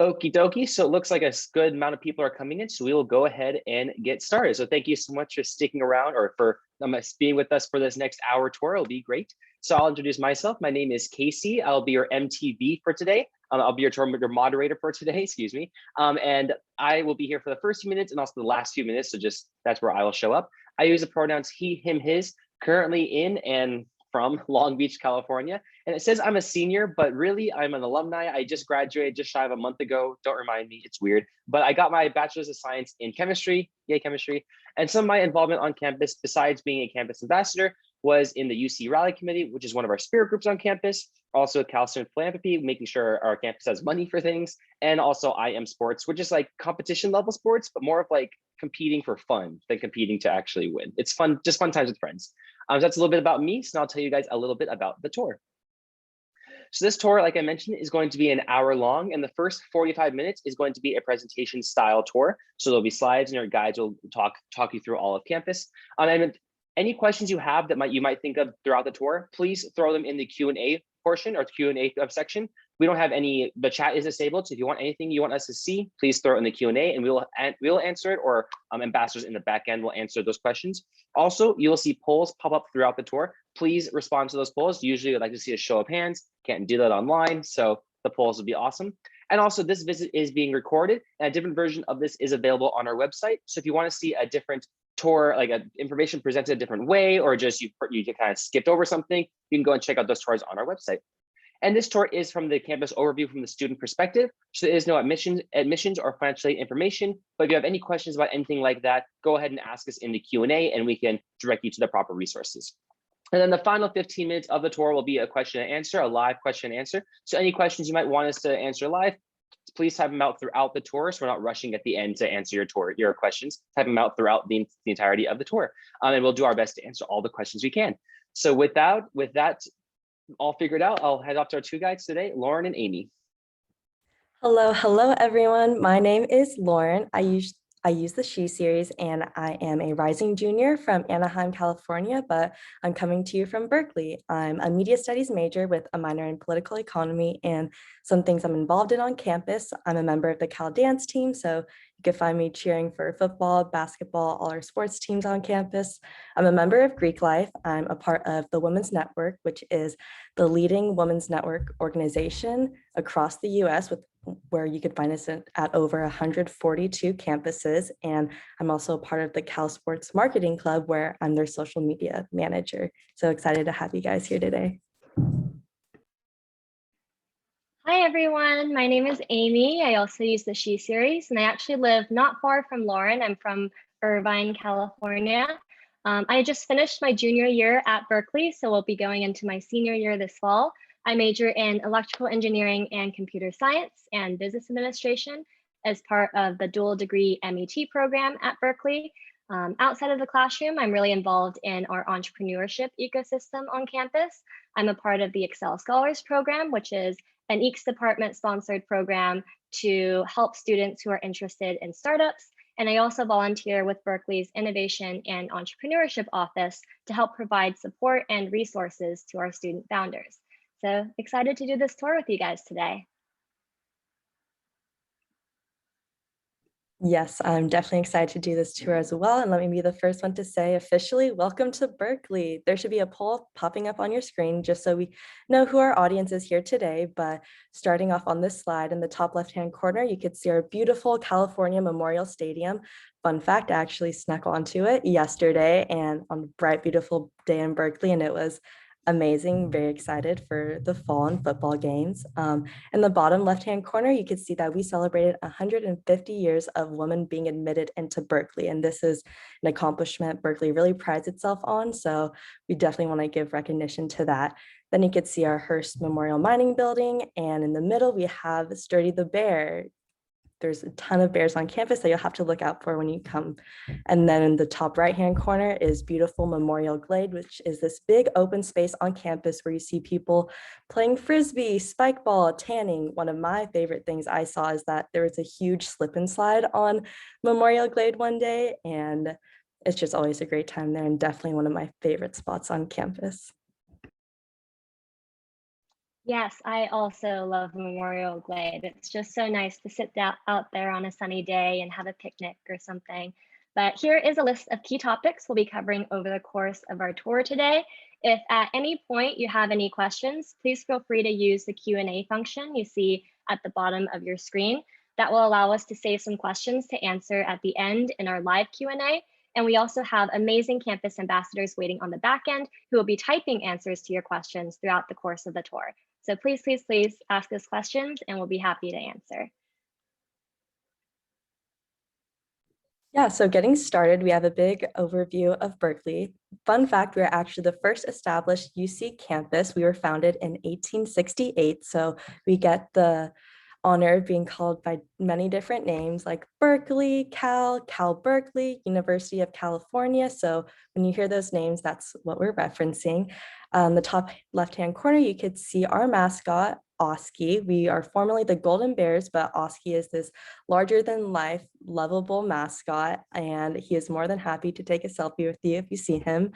Okie dokie. So it looks like a good amount of people are coming in. So we will go ahead and get started. So thank you so much for sticking around or for being with us for this next hour tour. It'll be great. So I'll introduce myself. My name is Casey. I'll be your MTV for today. I'll be your moderator for today, excuse me. And I will be here for the first few minutes and also the last few minutes. So just that's where I will show up. I use the pronouns he, him, his, currently in and from Long Beach, California. And it says I'm a senior, but really I'm an alumni. I just graduated just shy of a month ago. Don't remind me, it's weird. But I got my bachelor's of science in chemistry, yay chemistry. And some of my involvement on campus, besides being a campus ambassador, was in the UC Rally Committee, which is one of our spirit groups on campus. Also Cal Student Philanthropy, making sure our campus has money for things. And also IM Sports, which is like competition level sports, but more of like competing for fun than competing to actually win. It's fun, just fun times with friends. So that's a little bit about me. So now I'll tell you guys a little bit about the tour. So this tour, like I mentioned, is going to be an hour long, and the first 45 minutes is going to be a presentation style tour. So there'll be slides and our guides will talk you through all of campus. And any questions you have that you might think of throughout the tour, please throw them in the Q&A portion or Q&A section. We don't have any, the chat is disabled. So if you want anything you want us to see, please throw it in the Q&A and we'll answer it, or ambassadors in the back end will answer those questions. Also, you will see polls pop up throughout the tour. Please respond to those polls. Usually I'd like to see a show of hands. Can't do that online. So the polls will be awesome. And also this visit is being recorded and a different version of this is available on our website. So if you want to see a different tour, like information presented a different way, or just you kind of skipped over something, you can go and check out those tours on our website. And this tour is from the campus overview from the student perspective. So there is no admissions or financial aid information. But if you have any questions about anything like that, go ahead and ask us in the Q&A and we can direct you to the proper resources. And then the final 15 minutes of the tour will be a question and answer, a live question and answer. So any questions you might want us to answer live, please type them out throughout the tour. So we're not rushing at the end to answer your questions. Type them out throughout the entirety of the tour. And we'll do our best to answer all the questions we can. So with that all figured out, I'll head off to our two guides today, Lauren and Amy. Hello, everyone. My name is Lauren. I use the She series and I am a rising junior from Anaheim, California, but I'm coming to you from Berkeley. I'm a media studies major with a minor in political economy and some things I'm involved in on campus. I'm a member of the Cal dance team, so you can find me cheering for football, basketball, all our sports teams on campus. I'm a member of Greek Life. I'm a part of the Women's Network, which is the leading women's network organization across the US, where you could find us at over 142 campuses. And I'm also a part of the Cal Sports Marketing Club, where I'm their social media manager. So excited to have you guys here today. Hi, everyone. My name is Amy. I also use the She series, and I actually live not far from Lauren. I'm from Irvine, California. I just finished my junior year at Berkeley, so we'll be going into my senior year this fall. I major in electrical engineering and computer science and business administration as part of the dual degree M.E.T program at Berkeley. Outside of the classroom, I'm really involved in our entrepreneurship ecosystem on campus. I'm a part of the Excel Scholars program, which is an EECS department sponsored program to help students who are interested in startups. And I also volunteer with Berkeley's Innovation and Entrepreneurship Office to help provide support and resources to our student founders. So excited to do this tour with you guys today. Yes, I'm definitely excited to do this tour as well. And let me be the first one to say officially, welcome to Berkeley. There should be a poll popping up on your screen just so we know who our audience is here today. But starting off on this slide in the top left-hand corner, you could see our beautiful California Memorial Stadium. Fun fact, I actually snuck onto it yesterday and on a bright, beautiful day in Berkeley, and it was amazing. Very excited for the fall and football games. In the bottom left-hand corner, you can see that we celebrated 150 years of women being admitted into Berkeley. And this is an accomplishment Berkeley really prides itself on. So we definitely want to give recognition to that. Then you could see our Hearst Memorial Mining Building. And in the middle, we have Sturdy the Bear. There's a ton of bears on campus that you'll have to look out for when you come. And then in the top right-hand corner is beautiful Memorial Glade, which is this big open space on campus where you see people playing Frisbee, spike ball, tanning. One of my favorite things I saw is that there was a huge slip and slide on Memorial Glade one day. And it's just always a great time there and definitely one of my favorite spots on campus. Yes, I also love Memorial Glade. It's just so nice to sit down out there on a sunny day and have a picnic or something. But here is a list of key topics we'll be covering over the course of our tour today. If at any point you have any questions, please feel free to use the Q&A function you see at the bottom of your screen. That will allow us to save some questions to answer at the end in our live Q&A. And we also have amazing campus ambassadors waiting on the back end who will be typing answers to your questions throughout the course of the tour. So please, please, please ask us questions and we'll be happy to answer. Yeah, so getting started, we have a big overview of Berkeley. Fun fact, we are actually the first established UC campus. We were founded in 1868, so we get the honor of being called by many different names like Berkeley, Cal Berkeley, University of California. So when you hear those names, that's what we're referencing. The top left-hand corner, you could see our mascot, Oski. We are formerly the Golden Bears, but Oski is this larger than life, lovable mascot, and he is more than happy to take a selfie with you if you see him.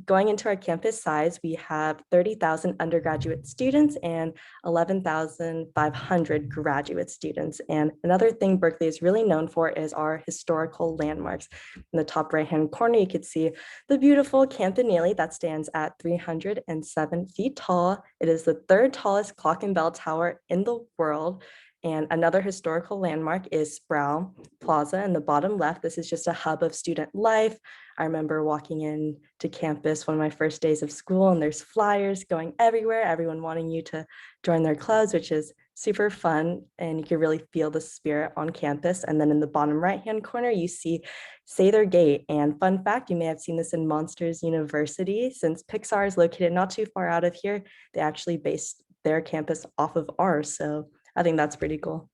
Going into our campus size, we have 30,000 undergraduate students and 11,500 graduate students. And another thing Berkeley is really known for is our historical landmarks. In the top right-hand corner, you could see the beautiful Campanile that stands at 307 feet tall. It is the third tallest clock and bell tower in the world. And another historical landmark is Sproul Plaza in the bottom left. This is just a hub of student life. I remember walking in to campus one of my first days of school, and there's flyers going everywhere, everyone wanting you to join their clubs, which is super fun. And you can really feel the spirit on campus. And then in the bottom right-hand corner, you see Sather Gate. And fun fact, you may have seen this in Monsters University. Since Pixar is located not too far out of here, they actually based their campus off of ours. So I think that's pretty cool.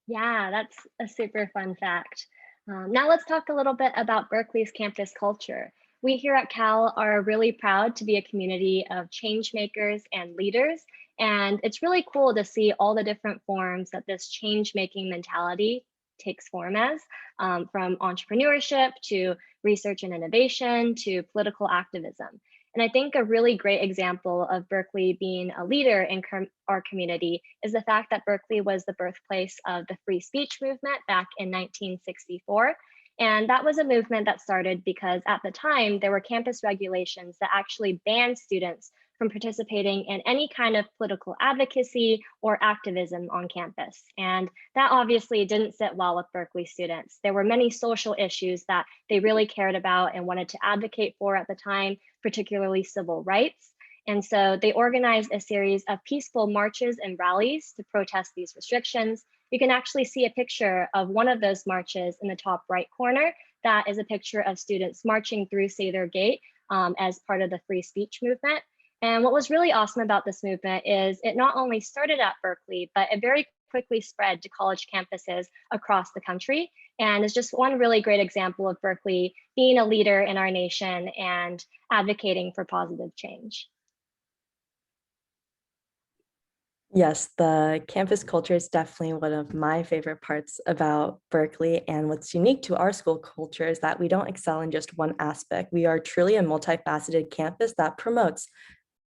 Yeah, that's a super fun fact. Now let's talk a little bit about Berkeley's campus culture. We here at Cal are really proud to be a community of change makers and leaders. And it's really cool to see all the different forms that this change making mentality takes form as, from entrepreneurship to research and innovation to political activism. And I think a really great example of Berkeley being a leader in our community is the fact that Berkeley was the birthplace of the free speech movement back in 1964. And that was a movement that started because at the time, there were campus regulations that actually banned students from participating in any kind of political advocacy or activism on campus. And that obviously didn't sit well with Berkeley students. There were many social issues that they really cared about and wanted to advocate for at the time, particularly civil rights. And so they organized a series of peaceful marches and rallies to protest these restrictions. You can actually see a picture of one of those marches in the top right corner. That is a picture of students marching through Sather Gate as part of the free speech movement. And what was really awesome about this movement is it not only started at Berkeley, but it very quickly spread to college campuses across the country. And is just one really great example of Berkeley being a leader in our nation and advocating for positive change. Yes, the campus culture is definitely one of my favorite parts about Berkeley. And what's unique to our school culture is that we don't excel in just one aspect. We are truly a multifaceted campus that promotes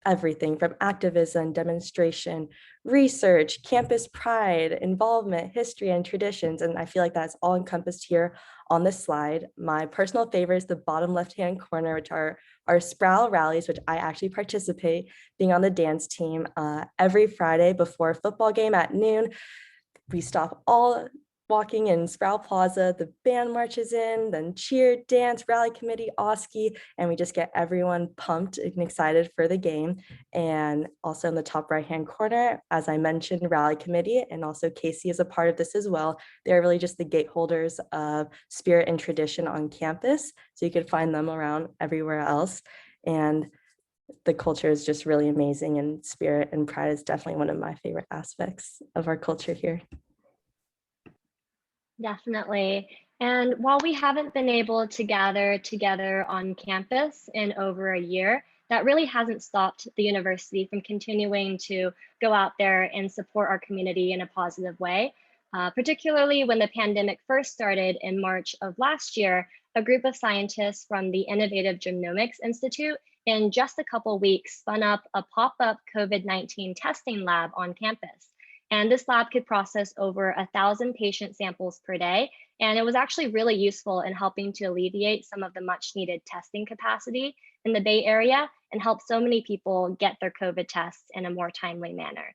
everything from activism, demonstration, research, campus pride, involvement, history, and traditions. And I feel like that's all encompassed here on this slide. My personal favorite is the bottom left-hand corner, which are our Sproul rallies, which I actually participate, being on the dance team every Friday before a football game at noon. We stop all walking in Sproul Plaza, the band marches in, then cheer, dance, rally committee, Oski, and we just get everyone pumped and excited for the game. And also in the top right-hand corner, as I mentioned, rally committee, and also Casey is a part of this as well. They're really just the gateholders of spirit and tradition on campus. So you could find them around everywhere else. And the culture is just really amazing, and spirit and pride is definitely one of my favorite aspects of our culture here. Definitely. And while we haven't been able to gather together on campus in over a year, that really hasn't stopped the university from continuing to go out there and support our community in a positive way. Particularly when the pandemic first started in March of last year, a group of scientists from the Innovative Genomics Institute in just a couple weeks spun up a pop-up COVID-19 testing lab on campus. And this lab could process over 1,000 patient samples per day. And it was actually really useful in helping to alleviate some of the much needed testing capacity in the Bay Area and help so many people get their COVID tests in a more timely manner.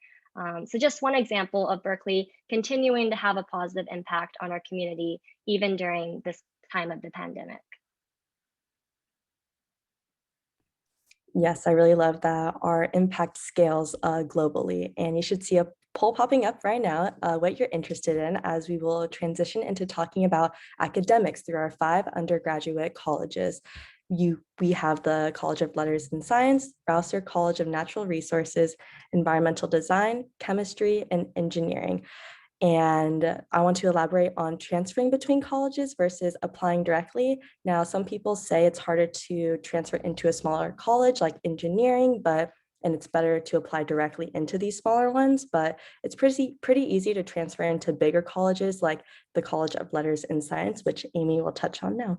So just one example of Berkeley continuing to have a positive impact on our community, even during this time of the pandemic. Yes, I really love that our impact scales globally, and you should see a poll popping up right now, what you're interested in, as we will transition into talking about academics through our 5 undergraduate colleges. We have the College of Letters and Science, Rouser College of Natural Resources, Environmental Design, Chemistry, and Engineering. And I want to elaborate on transferring between colleges versus applying directly. Now, some people say it's harder to transfer into a smaller college like engineering, and it's better to apply directly into these smaller ones, but it's pretty easy to transfer into bigger colleges like the College of Letters and Science, which Amy will touch on now.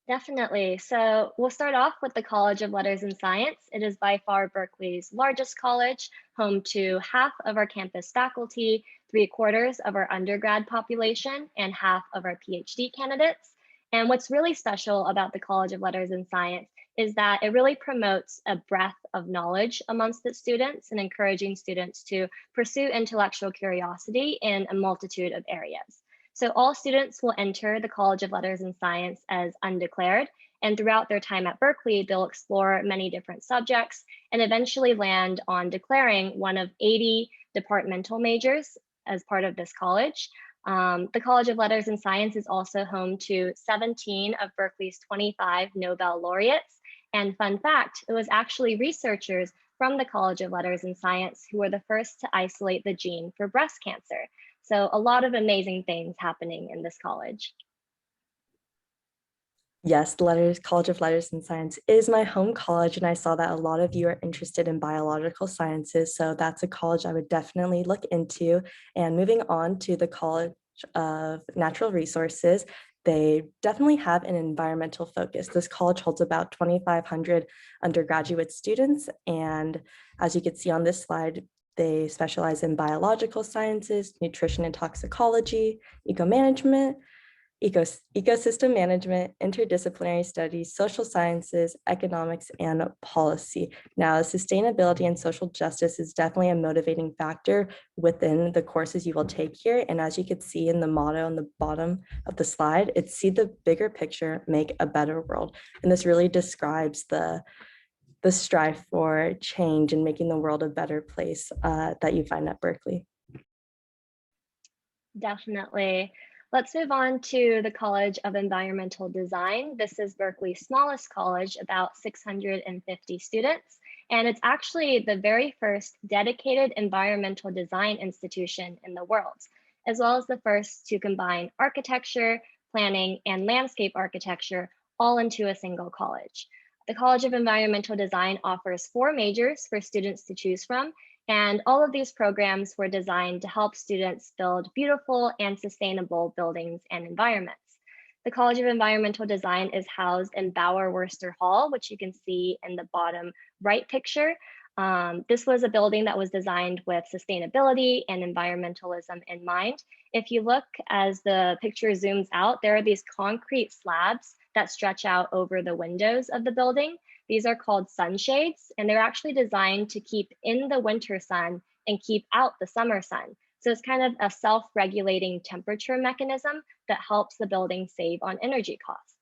Definitely. So we'll start off with the College of Letters and Science. It is by far Berkeley's largest college, home to half of our campus faculty, 3/4 of our undergrad population, and half of our PhD candidates. And what's really special about the College of Letters and Science is that it really promotes a breadth of knowledge amongst its students and encouraging students to pursue intellectual curiosity in a multitude of areas. So all students will enter the College of Letters and Science as undeclared, and throughout their time at Berkeley, they'll explore many different subjects and eventually land on declaring one of 80 departmental majors as part of this college. The College of Letters and Science is also home to 17 of Berkeley's 25 Nobel laureates. And fun fact, it was actually researchers from the College of Letters and Science who were the first to isolate the gene for breast cancer. So a lot of amazing things happening in this college. Yes, the College of Letters and Science is my home college, and I saw that a lot of you are interested in biological sciences, so that's a college I would definitely look into. And moving on to the College of Natural Resources, they definitely have an environmental focus. This college holds about 2,500 undergraduate students, and as you can see on this slide, they specialize in biological sciences, nutrition and toxicology, eco-management, ecosystem management, interdisciplinary studies, social sciences, economics, and policy. Now, sustainability and social justice is definitely a motivating factor within the courses you will take here. And as you can see in the motto on the bottom of the slide, it's see the bigger picture, make a better world. And this really describes the strive for change and making the world a better place that you find at Berkeley. Definitely. Let's move on to the College of Environmental Design. This is Berkeley's smallest college, about 650 students. And it's actually the very first dedicated environmental design institution in the world, as well as the first to combine architecture, planning, and landscape architecture all into a single college. The College of Environmental Design offers 4 majors for students to choose from, and all of these programs were designed to help students build beautiful and sustainable buildings and environments. The College of Environmental Design is housed in Bauer Wurster Hall, which you can see in the bottom right picture. This was a building that was designed with sustainability and environmentalism in mind. If you look as the picture zooms out, there are these concrete slabs that stretch out over the windows of the building. These are called sunshades, and they're actually designed to keep in the winter sun and keep out the summer sun. So it's kind of a self-regulating temperature mechanism that helps the building save on energy costs.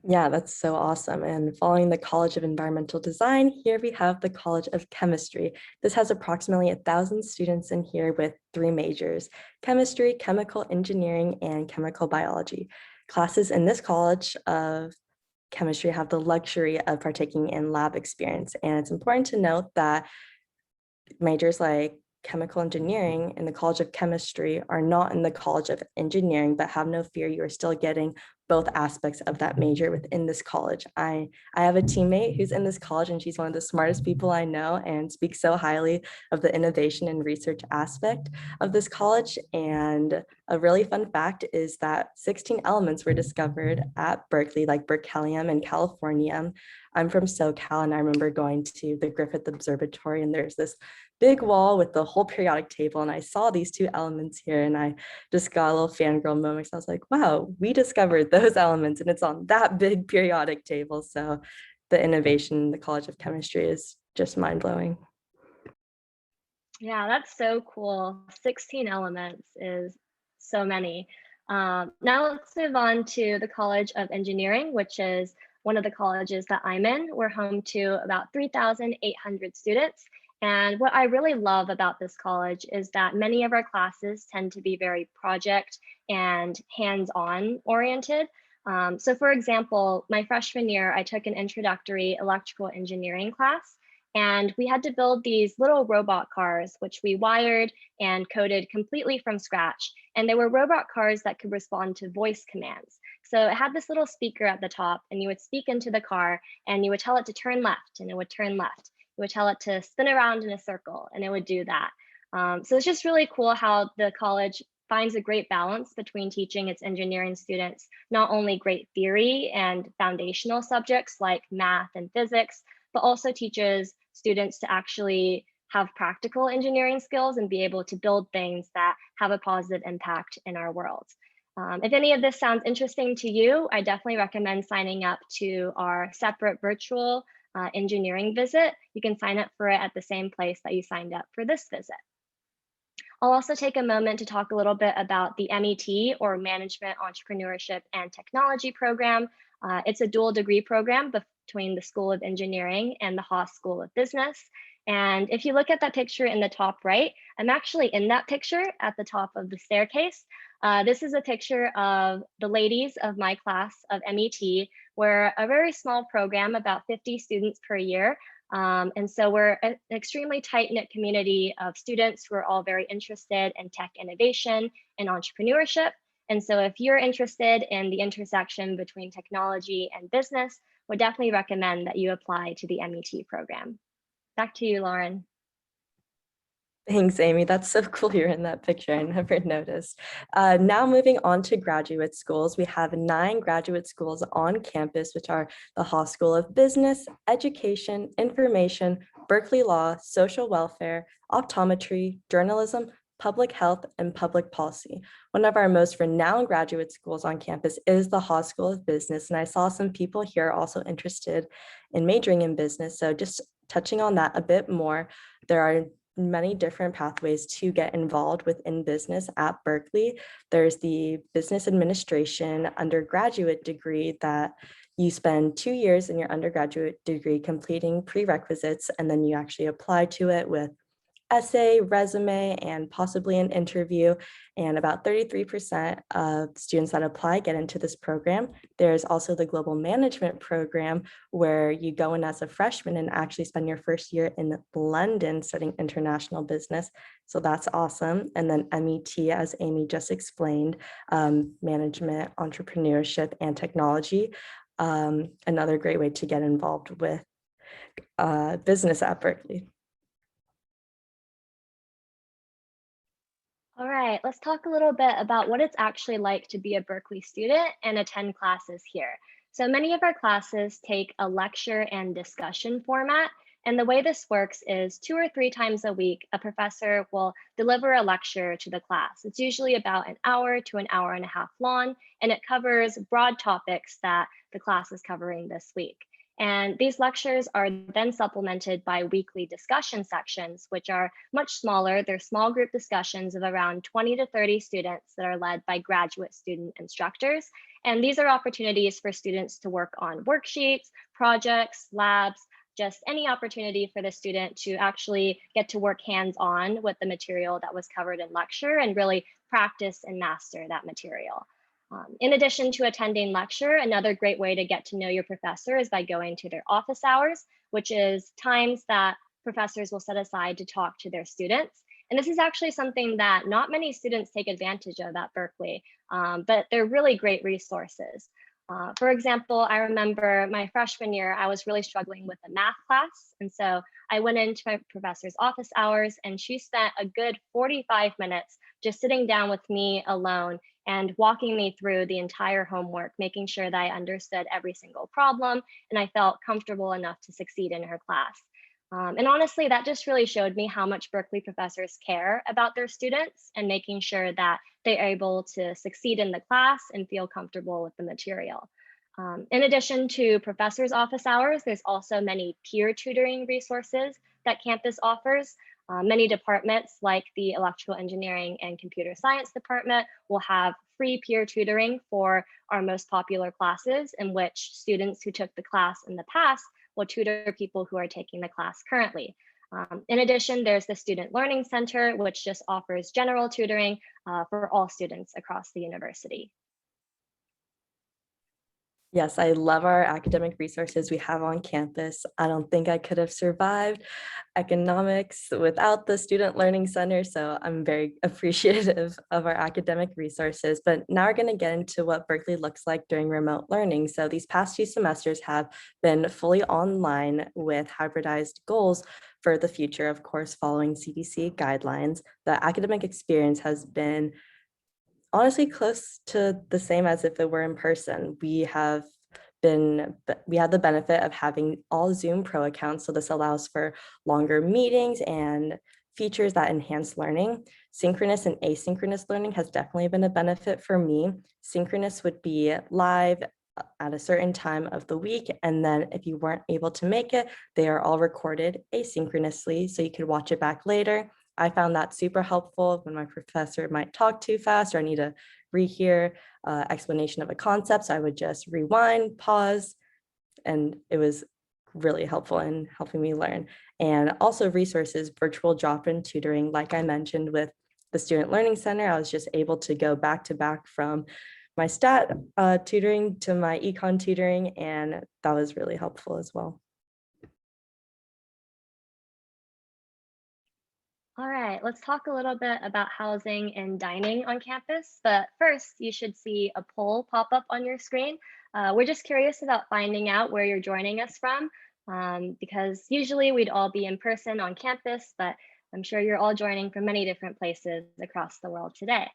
Yeah, that's so awesome. And following the College of Environmental Design, here we have the College of Chemistry. This has approximately 1,000 students in here with 3 majors: chemistry, chemical engineering, and chemical biology. Classes in this College of Chemistry have the luxury of partaking in lab experience. And it's important to note that majors like chemical engineering in the College of Chemistry are not in the College of Engineering, but have no fear, you are still getting both aspects of that major within this college. I have a teammate who's in this college, and she's one of the smartest people I know and speaks so highly of the innovation and research aspect of this college. And a really fun fact is that 16 elements were discovered at Berkeley, like berkelium and californium. I'm from SoCal, and I remember going to the Griffith Observatory, and there's this big wall with the whole periodic table, and I saw these two elements here, and I just got a little fangirl moment. I was like, wow, we discovered those elements, and it's on that big periodic table. So the innovation in the College of Chemistry is just mind-blowing. Yeah, that's so cool. 16 elements is so many. Now let's move on to the College of Engineering, which is one of the colleges that I'm in. We're home to about 3,800 students. And what I really love about this college is that many of our classes tend to be very project and hands-on oriented. So for example, my freshman year, I took an introductory electrical engineering class, and we had to build these little robot cars, which we wired and coded completely from scratch. And they were robot cars that could respond to voice commands. So it had this little speaker at the top, and you would speak into the car, and you would tell it to turn left, and it would turn left. You would tell it to spin around in a circle, and it would do that. So it's just really cool how the college finds a great balance between teaching its engineering students not only great theory and foundational subjects like math and physics, but also teaches students to actually have practical engineering skills and be able to build things that have a positive impact in our world. If any of this sounds interesting to you, I definitely recommend signing up to our separate virtual engineering visit. You can sign up for it at the same place that you signed up for this visit. I'll also take a moment to talk a little bit about the M.E.T, or Management, Entrepreneurship, and Technology program. It's a dual degree program between the School of Engineering and the Haas School of Business. And if you look at that picture in the top right, I'm actually in that picture at the top of the staircase. This is a picture of the ladies of my class of M.E.T. We're a very small program, about 50 students per year. And so we're an extremely tight-knit community of students who are all very interested in tech innovation and entrepreneurship. And so if you're interested in the intersection between technology and business, would definitely recommend that you apply to the M.E.T program. Back to you, Lauren. Thanks, Amy. That's so cool you're in that picture. I never noticed. Now moving on to graduate schools, we have 9 graduate schools on campus, which are the Haas School of Business, Education, Information, Berkeley Law, Social Welfare, Optometry, Journalism, Public Health, and Public Policy. One of our most renowned graduate schools on campus is the Haas School of Business, and I saw some people here also interested in majoring in business. So just touching on that a bit more, there are many different pathways to get involved within business at Berkeley. There's the business administration undergraduate degree that you spend 2 years in your undergraduate degree completing prerequisites, and then you actually apply to it with essay, resume, and possibly an interview. And about 33% of students that apply get into this program. There's also the global management program, where you go in as a freshman and actually spend your first year in London studying international business. So that's awesome. And then M.E.T, as Amy just explained, management, entrepreneurship, and technology. Another great way to get involved with business at Berkeley. All right, let's talk a little bit about what it's actually like to be a Berkeley student and attend classes here. So many of our classes take a lecture and discussion format. And the way this works is 2 or 3 times a week, a professor will deliver a lecture to the class. It's usually about an hour to an hour and a half long, and it covers broad topics that the class is covering this week. And these lectures are then supplemented by weekly discussion sections, which are much smaller. They're small group discussions of around 20 to 30 students that are led by graduate student instructors. And these are opportunities for students to work on worksheets, projects, labs, just any opportunity for the student to actually get to work hands-on with the material that was covered in lecture and really practice and master that material. In addition to attending lecture, another great way to get to know your professor is by going to their office hours, which is times that professors will set aside to talk to their students. And this is actually something that not many students take advantage of at Berkeley, but they're really great resources. For example, I remember my freshman year, I was really struggling with a math class. And so I went into my professor's office hours and she spent a good 45 minutes just sitting down with me alone and walking me through the entire homework, making sure that I understood every single problem and I felt comfortable enough to succeed in her class. And honestly, that just really showed me how much Berkeley professors care about their students and making sure that they're able to succeed in the class and feel comfortable with the material. In addition to professors' office hours, there's also many peer tutoring resources that campus offers. Many departments like the electrical engineering and computer science department will have free peer tutoring for our most popular classes in which students who took the class in the past will tutor people who are taking the class currently. In addition, there's the Student Learning Center, which just offers general tutoring for all students across the university. Yes, I love our academic resources we have on campus. I don't think I could have survived economics without the Student Learning Center, so I'm very appreciative of our academic resources. But now we're going to get into what Berkeley looks like during remote learning. So these past 2 semesters have been fully online with hybridized goals for the future, of course, following CDC guidelines. The academic experience has been honestly close to the same as if it were in person. We had the benefit of having all Zoom Pro accounts. So this allows for longer meetings and features that enhance learning. Synchronous and asynchronous learning has definitely been a benefit for me. Synchronous would be live at a certain time of the week. And then if you weren't able to make it, they are all recorded asynchronously. So you could watch it back later. I found that super helpful when my professor might talk too fast or I need to rehear explanation of a concept. So I would just rewind, pause, and it was really helpful in helping me learn. And also resources, virtual drop-in tutoring, like I mentioned with the Student Learning Center, I was just able to go back to back from my stat tutoring to my econ tutoring, and that was really helpful as well. All right, let's talk a little bit about housing and dining on campus. But first, you should see a poll pop up on your screen. We're just curious about finding out where you're joining us from, because usually we'd all be in person on campus, but I'm sure you're all joining from many different places across the world today.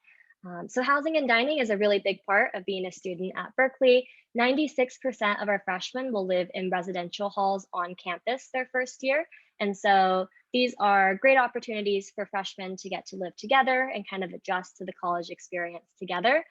So housing and dining is a really big part of being a student at Berkeley. 96% of our freshmen will live in residential halls on campus their first year. And so these are great opportunities for freshmen to get to live together and kind of adjust to the college experience together.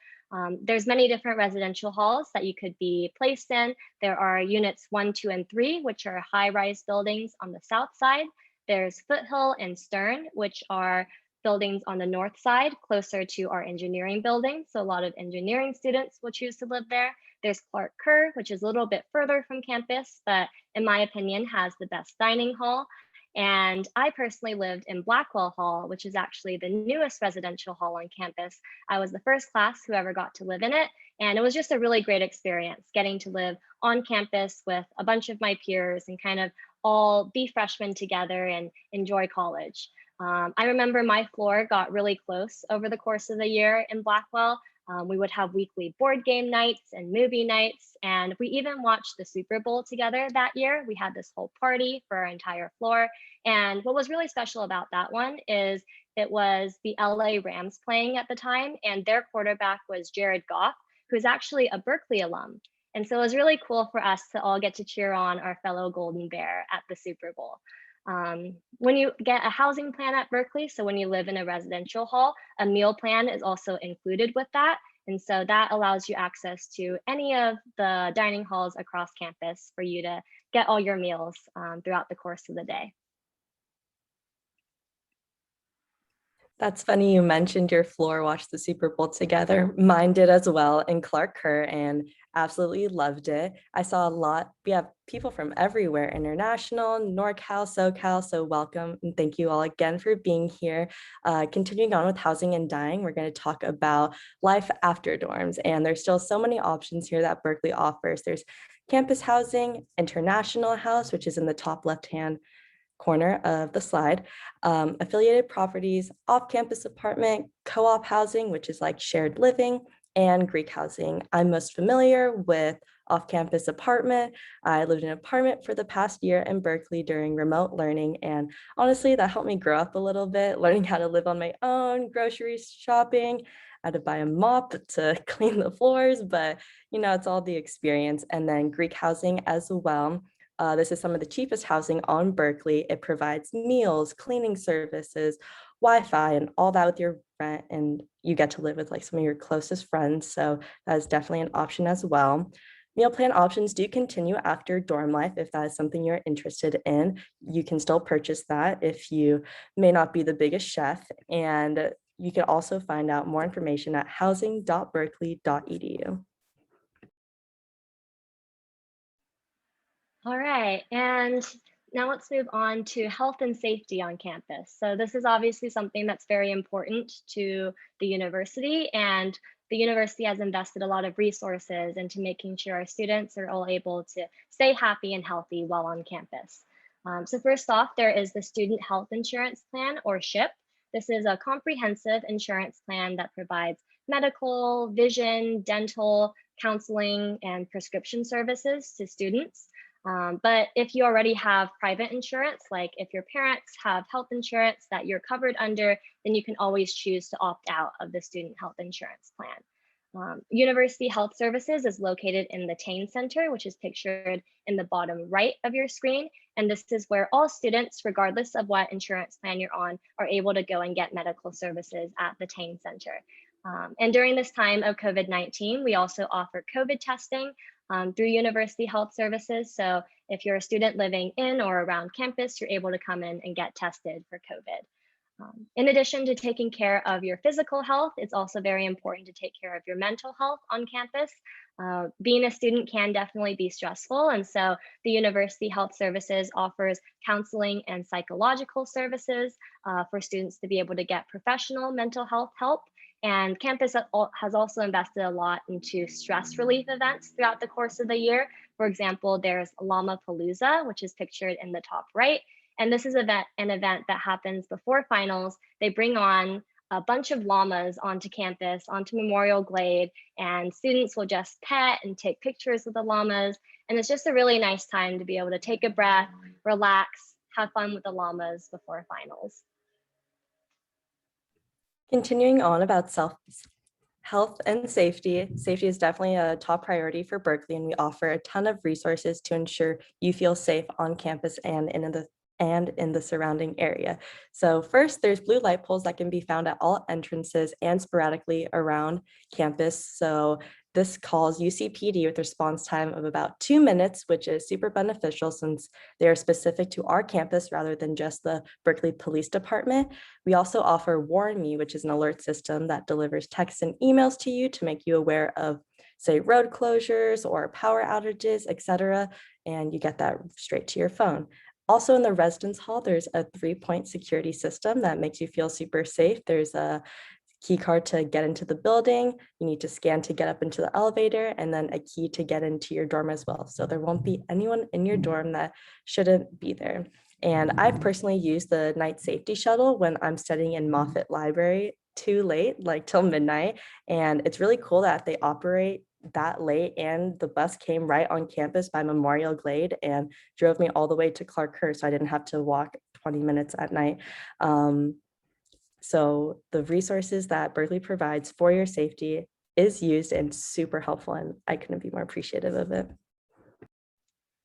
There's many different residential halls that you could be placed in. There are units 1, 2, and 3, which are high-rise buildings on the south side. There's Foothill and Stern, which are buildings on the north side, closer to our engineering building. So a lot of engineering students will choose to live there. There's Clark Kerr, which is a little bit further from campus, but in my opinion, has the best dining hall. And I personally lived in Blackwell Hall, which is actually the newest residential hall on campus. I was the first class who ever got to live in it. And it was just a really great experience getting to live on campus with a bunch of my peers and kind of all be freshmen together and enjoy college. I remember my floor got really close over the course of the year in Blackwell. We would have weekly board game nights and movie nights, and we even watched the Super Bowl together that year. We had this whole party for our entire floor. And what was really special about that one is it was the LA Rams playing at the time, and their quarterback was Jared Goff, who's actually a Berkeley alum. And so it was really cool for us to all get to cheer on our fellow Golden Bear at the Super Bowl. When you get a housing plan at Berkeley, so when you live in a residential hall, a meal plan is also included with that. And so that allows you access to any of the dining halls across campus for you to get all your meals throughout the course of the day. That's funny you mentioned your floor watched the Super Bowl together. Mine did as well in Clark Kerr and absolutely loved it. I saw a lot. We have people from everywhere, international, NorCal, SoCal, so welcome and thank you all again for being here. Continuing on with housing and dining, we're going to talk about life after dorms, and there's still so many options here that Berkeley offers. There's campus housing, international house, which is in the top left-hand corner of the slide. Affiliated properties, off-campus apartment, co-op housing, which is like shared living, and Greek housing. I'm most familiar with off-campus apartment. I lived in an apartment for the past year in Berkeley during remote learning. And honestly, that helped me grow up a little bit, learning how to live on my own, grocery shopping. I had to buy a mop to clean the floors, but it's all the experience. And then Greek housing as well. This is some of the cheapest housing on Berkeley. It provides meals, cleaning services, Wi-Fi, and all that with your rent. And you get to live with like some of your closest friends. So that is definitely an option as well. Meal plan options do continue after dorm life. If that is something you're interested in, you can still purchase that if you may not be the biggest chef. And you can also find out more information at housing.berkeley.edu. All right, and now let's move on to health and safety on campus. So this is obviously something that's very important to the university, and the university has invested a lot of resources into making sure our students are all able to stay happy and healthy while on campus. So first off, there is the Student Health Insurance Plan, or SHIP. This is a comprehensive insurance plan that provides medical, vision, dental, counseling, and prescription services to students. But if you already have private insurance, like if your parents have health insurance that you're covered under, then you can always choose to opt out of the student health insurance plan. University Health Services is located in the Tain Center, which is pictured in the bottom right of your screen. And this is where all students, regardless of what insurance plan you're on, are able to go and get medical services at the Tain Center. And during this time of COVID-19, we also offer COVID testing through University Health Services. So if you're a student living in or around campus, you're able to come in and get tested for COVID. In addition to taking care of your physical health, it's also very important to take care of your mental health on campus. Being a student can definitely be stressful, and so the University Health Services offers counseling and psychological services for students to be able to get professional mental health help. And campus has also invested a lot into stress relief events throughout the course of the year. For example, there's Llama Palooza, which is pictured in the top right. And this is an event that happens before finals. They bring on a bunch of llamas onto campus, onto Memorial Glade, and students will just pet and take pictures with the llamas. And it's just a really nice time to be able to take a breath, relax, have fun with the llamas before finals. Continuing on about health and safety. Safety is definitely a top priority for Berkeley, and we offer a ton of resources to ensure you feel safe on campus and in the surrounding area. So first, there's blue light poles that can be found at all entrances and sporadically around campus. So this calls UCPD with response time of about 2 minutes, which is super beneficial since they are specific to our campus rather than just the Berkeley Police Department. We also offer Warn Me, which is an alert system that delivers texts and emails to you to make you aware of, say, road closures or power outages, etc. And you get that straight to your phone. Also in the residence hall, there's a 3-point security system that makes you feel super safe. There's a key card to get into the building. You need to scan to get up into the elevator, and then a key to get into your dorm as well. So there won't be anyone in your dorm that shouldn't be there. And I've personally used the night safety shuttle when I'm studying in Moffitt Library too late, like till midnight. And it's really cool that they operate that late, and the bus came right on campus by Memorial Glade and drove me all the way to Clark-Hurst, so I didn't have to walk 20 minutes at night. So the resources that Berkeley provides for your safety is used and super helpful, and I couldn't be more appreciative of it.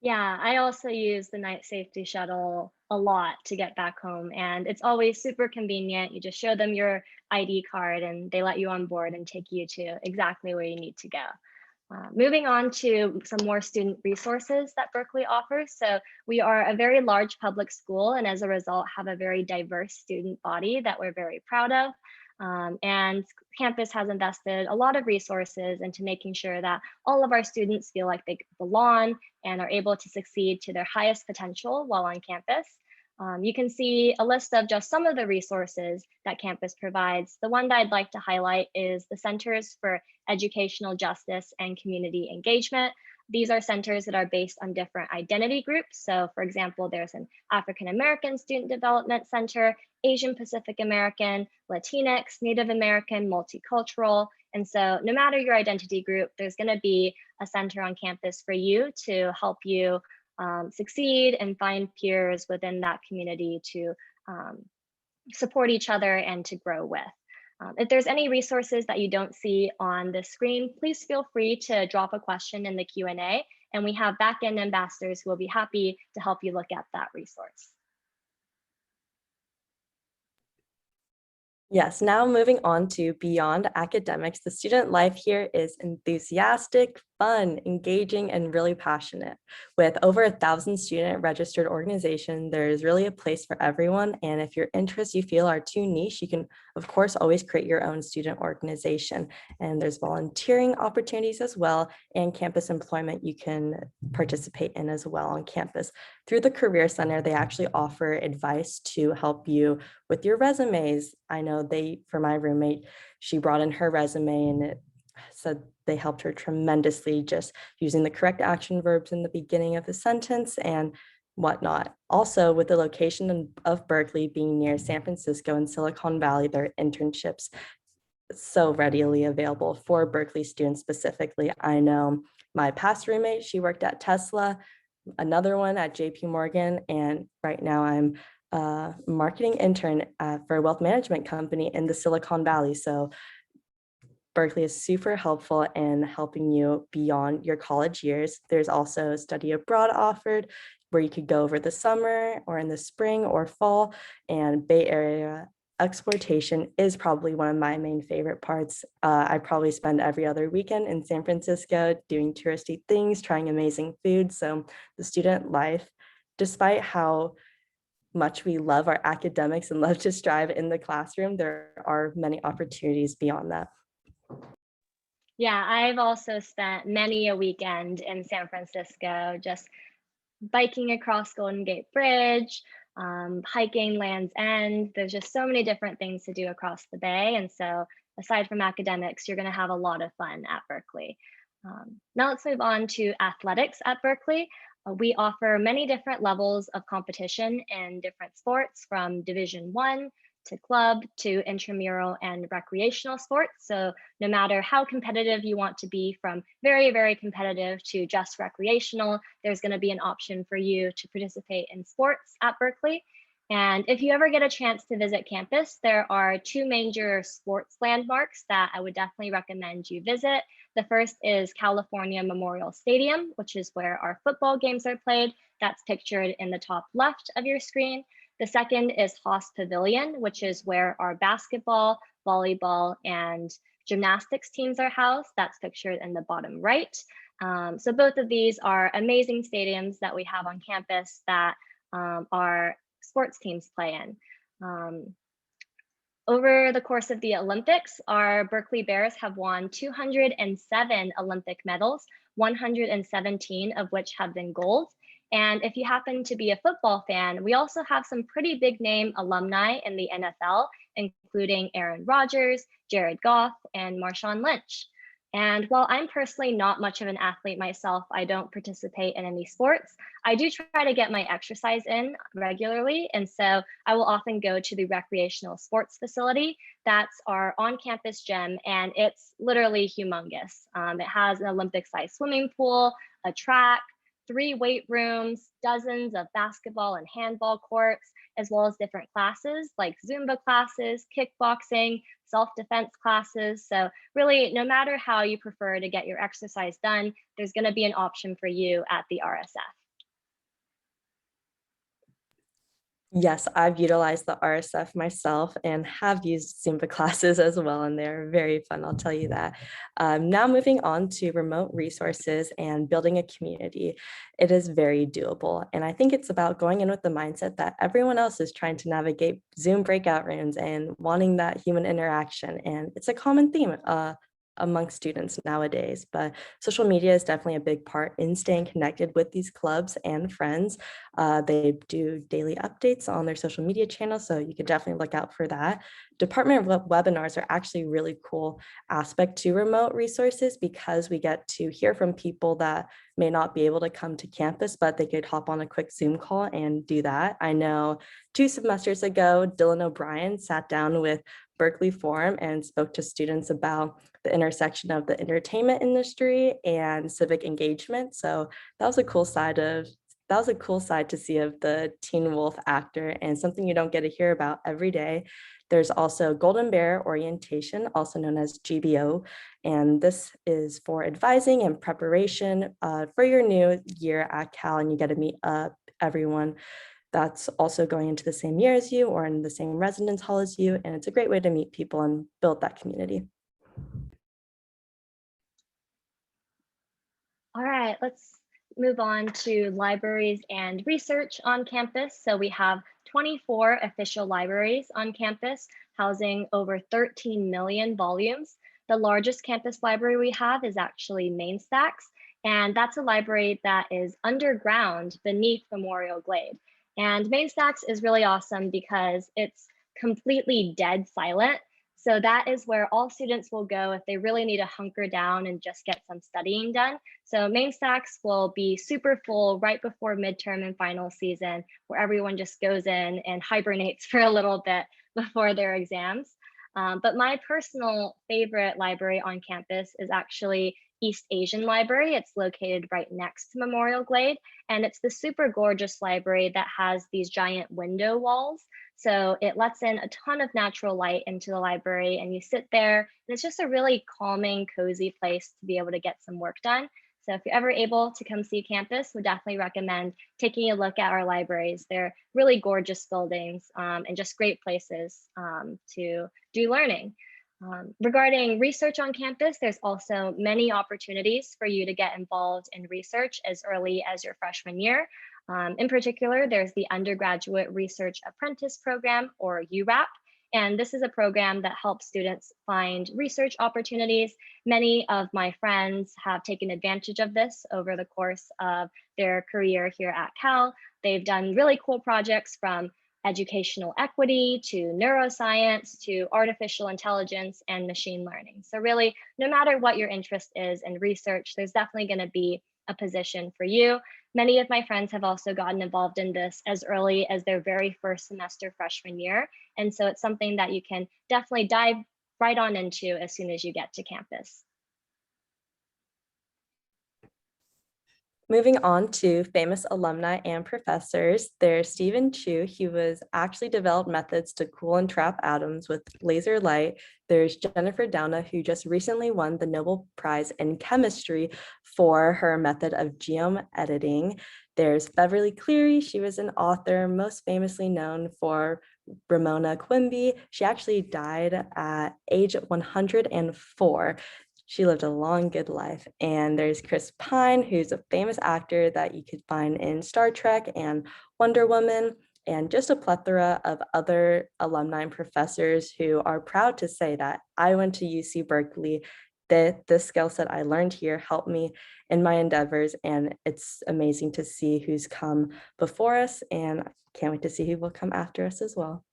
Yeah, I also use the night safety shuttle a lot to get back home, and it's always super convenient. You just show them your ID card and they let you on board and take you to exactly where you need to go. Moving on to some more student resources that Berkeley offers. So we are a very large public school, and as a result have a very diverse student body that we're very proud of. And campus has invested a lot of resources into making sure that all of our students feel like they belong and are able to succeed to their highest potential while on campus. You can see a list of just some of the resources that campus provides. The one that I'd like to highlight is the Centers for Educational Justice and Community Engagement. These are centers that are based on different identity groups. So for example, there's an African American Student Development Center, Asian Pacific American, Latinx, Native American, multicultural. And so no matter your identity group, there's going to be a center on campus for you to help you succeed and find peers within that community to support each other and to grow with. If there's any resources that you don't see on the screen, please feel free to drop a question in the Q&A, and we have backend ambassadors who will be happy to help you look at that resource. Yes, now moving on to beyond academics, the student life here is enthusiastic, fun, engaging, and really passionate. With over 1,000 student registered organization, there is really a place for everyone. And if your interests you feel are too niche, you can, of course, always create your own student organization. And there's volunteering opportunities as well, and campus employment you can participate in as well on campus. Through the Career Center, they actually offer advice to help you with your resumes. I know for my roommate, she brought in her resume and it said they helped her tremendously just using the correct action verbs in the beginning of the sentence and whatnot. Also, with the location of Berkeley being near San Francisco and Silicon Valley, there are internships so readily available for Berkeley students specifically. I know my past roommate, she worked at Tesla, another one at JP Morgan, and right now I'm a marketing intern for a wealth management company in the Silicon Valley. So Berkeley is super helpful in helping you beyond your college years. There's also study abroad offered where you could go over the summer or in the spring or fall, and Bay Area exploitation is probably one of my main favorite parts. I probably spend every other weekend in San Francisco doing touristy things, trying amazing food. So the student life, despite how much we love our academics and love to strive in the classroom, there are many opportunities beyond that. Yeah, I've also spent many a weekend in San Francisco, just biking across Golden Gate Bridge, hiking Land's End. There's just so many different things to do across the bay. And so aside from academics, you're going to have a lot of fun at Berkeley. Now let's move on to athletics at Berkeley. We offer many different levels of competition in different sports, from Division I to club to intramural and recreational sports. So no matter how competitive you want to be, from very, very competitive to just recreational, there's going to be an option for you to participate in sports at Berkeley. And if you ever get a chance to visit campus, there are two major sports landmarks that I would definitely recommend you visit. The first is California Memorial Stadium, which is where our football games are played. That's pictured in the top left of your screen. The second is Haas Pavilion, which is where our basketball, volleyball, and gymnastics teams are housed. That's pictured in the bottom right. So both of these are amazing stadiums that we have on campus that our sports teams play in. Over the course of the Olympics, our Berkeley Bears have won 207 Olympic medals, 117 of which have been gold. And if you happen to be a football fan, we also have some pretty big name alumni in the NFL, including Aaron Rodgers, Jared Goff, and Marshawn Lynch. And while I'm personally not much of an athlete myself, I don't participate in any sports, I do try to get my exercise in regularly. And so I will often go to the recreational sports facility. That's our on-campus gym, and it's literally humongous. It has an Olympic-sized swimming pool, a track, 3 weight rooms, dozens of basketball and handball courts, as well as different classes like Zumba classes, kickboxing, self-defense classes. So really, no matter how you prefer to get your exercise done, there's going to be an option for you at the RSF. Yes, I've utilized the RSF myself and have used Zumba classes as well, and they're very fun, I'll tell you that. Now moving on to remote resources and building a community, it is very doable. And I think it's about going in with the mindset that everyone else is trying to navigate Zoom breakout rooms and wanting that human interaction. And it's a common theme among students nowadays, but social media is definitely a big part in staying connected with these clubs and friends. They do daily updates on their social media channel, so you can definitely look out for that. Department webinars are actually a really cool aspect to remote resources because we get to hear from people that may not be able to come to campus, but they could hop on a quick Zoom call and do that. I know 2 semesters ago, Dylan O'Brien sat down with Berkeley Forum and spoke to students about the intersection of the entertainment industry and civic engagement. So that was a cool side to see of the Teen Wolf actor and something you don't get to hear about every day. There's also Golden Bear Orientation, also known as GBO, and this is for advising and preparation for your new year at Cal, and you get to meet everyone that's also going into the same year as you or in the same residence hall as you, and it's a great way to meet people and build that community. All right, let's move on to libraries and research on campus. So we have 24 official libraries on campus, housing over 13 million volumes. The largest campus library we have is actually Mainstacks, and that's a library that is underground beneath Memorial Glade. And Mainstacks is really awesome because it's completely dead silent. So that is where all students will go if they really need to hunker down and just get some studying done. So Mainstacks will be super full right before midterm and final season, where everyone just goes in and hibernates for a little bit before their exams. But my personal favorite library on campus is actually East Asian Library. It's located right next to Memorial Glade, and it's the super gorgeous library that has these giant window walls. So it lets in a ton of natural light into the library, and you sit there, and it's just a really calming, cozy place to be able to get some work done. So if you're ever able to come see campus, we definitely recommend taking a look at our libraries. They're really gorgeous buildings and just great places to do learning. Regarding research on campus, there's also many opportunities for you to get involved in research as early as your freshman year. In particular, there's the Undergraduate Research Apprentice Program, or URAP, and this is a program that helps students find research opportunities. Many of my friends have taken advantage of this over the course of their career here at Cal. They've done really cool projects from educational equity to neuroscience to artificial intelligence and machine learning. So really, no matter what your interest is in research, there's definitely going to be a position for you. Many of my friends have also gotten involved in this as early as their very first semester freshman year. And so it's something that you can definitely dive right on into as soon as you get to campus. Moving on to famous alumni and professors, there's Stephen Chu. He was actually developed methods to cool and trap atoms with laser light. There's Jennifer Doudna, who just recently won the Nobel Prize in Chemistry for her method of genome editing. There's Beverly Cleary. She was an author, most famously known for Ramona Quimby. She actually died at age 104. She lived a long, good life. And there's Chris Pine, who's a famous actor that you could find in Star Trek and Wonder Woman, and just a plethora of other alumni and professors who are proud to say that I went to UC Berkeley. That the skill set I learned here helped me in my endeavors, and it's amazing to see who's come before us, and I can't wait to see who will come after us as well.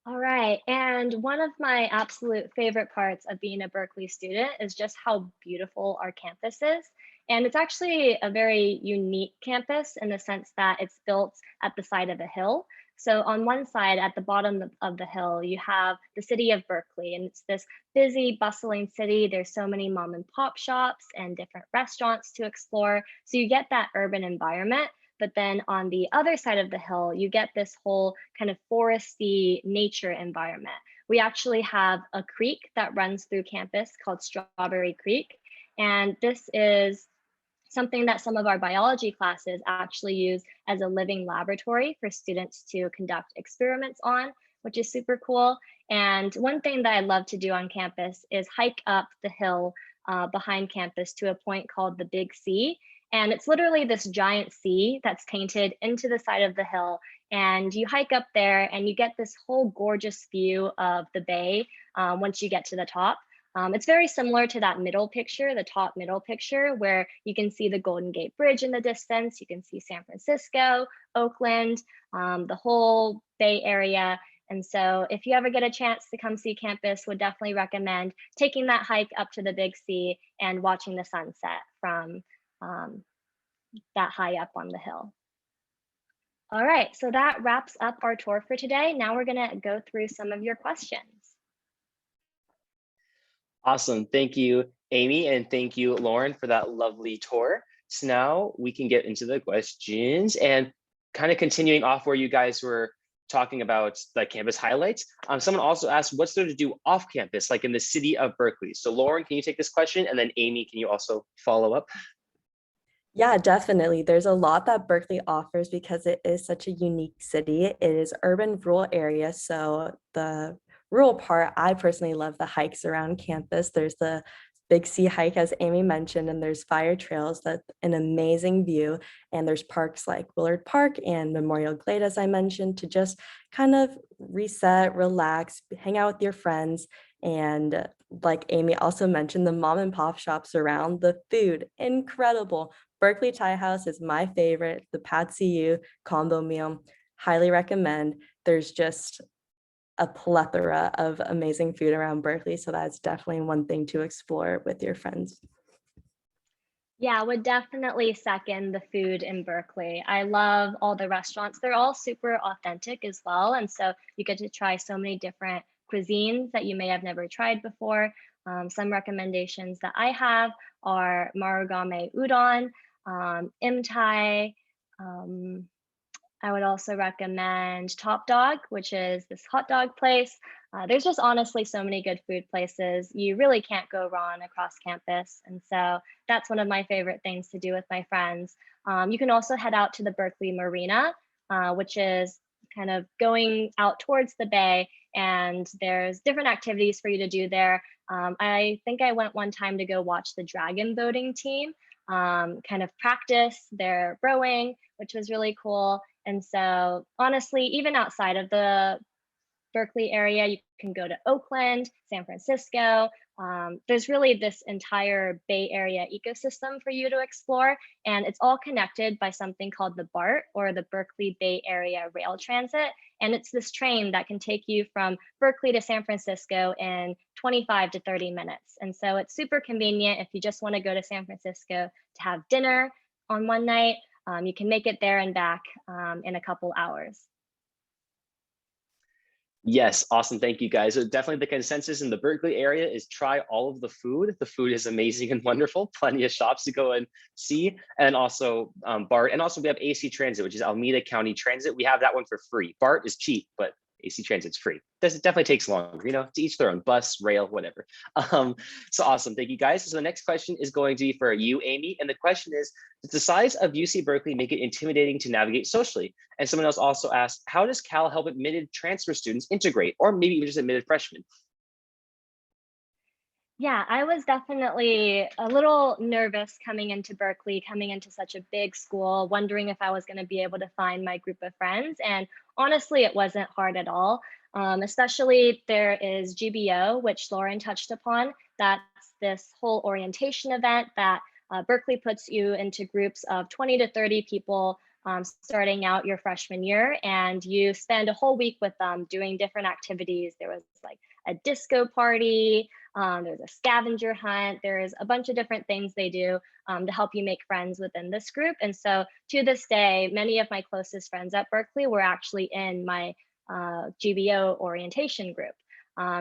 All right, and one of my absolute favorite parts of being a Berkeley student is just how beautiful our campus is. And it's actually a very unique campus in the sense that it's built at the side of a hill. So on one side, at the bottom of the hill, you have the city of Berkeley, and it's this busy, bustling city. There's so many mom and pop shops and different restaurants to explore. So you get that urban environment. But then on the other side of the hill, you get this whole kind of foresty nature environment. We actually have a creek that runs through campus called Strawberry Creek. And this is something that some of our biology classes actually use as a living laboratory for students to conduct experiments on, which is super cool. And one thing that I love to do on campus is hike up the hill behind campus to a point called the Big C. And it's literally this giant sea that's painted into the side of the hill. And you hike up there and you get this whole gorgeous view of the bay once you get to the top. It's very similar to that middle picture, the top middle picture, where you can see the Golden Gate Bridge in the distance. You can see San Francisco, Oakland, the whole Bay Area. And so if you ever get a chance to come see campus, would definitely recommend taking that hike up to the Big C and watching the sunset from that high up on the hill. All right, so that wraps up our tour for today. Now we're gonna go through some of your questions. Awesome. Thank you, Amy, and thank you, Lauren, for that lovely tour. So now we can get into the questions and kind of continuing off where you guys were talking about the campus highlights. Someone also asked, what's there to do off campus, like in the city of Berkeley? So Lauren, can you take this question? And then Amy, can you also follow up? Yeah, definitely. There's a lot that Berkeley offers because it is such a unique city. It is urban rural area. So the rural part, I personally love the hikes around campus. There's the Big C hike, as Amy mentioned, and there's fire trails. That's an amazing view. And there's parks like Willard Park and Memorial Glade, as I mentioned, to just kind of reset, relax, hang out with your friends. And like Amy also mentioned, the mom and pop shops around, the food, incredible. Berkeley Thai House is my favorite. The Pad See Ew combo meal, highly recommend. There's just a plethora of amazing food around Berkeley, so that's definitely one thing to explore with your friends. Yeah, I would definitely second the food in Berkeley. I love all the restaurants. They're all super authentic as well. And so you get to try so many different cuisines that you may have never tried before. Some recommendations that I have are Marugame Udon, M.E.T. I would also recommend Top Dog, which is this hot dog place. There's just honestly so many good food places. You really can't go wrong across campus. And so that's one of my favorite things to do with my friends. You can also head out to the Berkeley Marina, which is kind of going out towards the bay, and there's different activities for you to do there. I think I went one time to go watch the dragon boating team kind of practice their rowing, which was really cool. And so honestly, even outside of the Berkeley area, you can go to Oakland, San Francisco. There's really this entire Bay Area ecosystem for you to explore, and it's all connected by something called the BART, or the Berkeley Bay Area Rail Transit. And it's this train that can take you from Berkeley to San Francisco in 25 to 30 minutes. And so it's super convenient if you just want to go to San Francisco to have dinner on one night. You can make it there and back in a couple hours. Yes, awesome. Thank you, guys. So definitely the consensus in the Berkeley area is try all of the food. The food is amazing and wonderful. Plenty of shops to go and see. And also BART. And also we have AC Transit, which is Alameda County Transit. We have that one for free. BART is cheap, but AC Transit's free. This definitely takes longer, you know, to each their own, bus, rail, whatever. So awesome. Thank you, guys. So the next question is going to be for you, Amy. And the question is, does the size of UC Berkeley make it intimidating to navigate socially? And someone else also asked, how does Cal help admitted transfer students integrate, or maybe even just admitted freshmen? Yeah, I was definitely a little nervous coming into Berkeley, coming into such a big school, wondering if I was going to be able to find my group of friends. And honestly, it wasn't hard at all. Especially there is GBO, which Lauren touched upon. That's this whole orientation event that Berkeley puts you into groups of 20 to 30 people starting out your freshman year. And you spend a whole week with them doing different activities. There was like a disco party, there's a scavenger hunt, there's a bunch of different things they do to help you make friends within this group. And so to this day, many of my closest friends at Berkeley were actually in my GBO orientation group.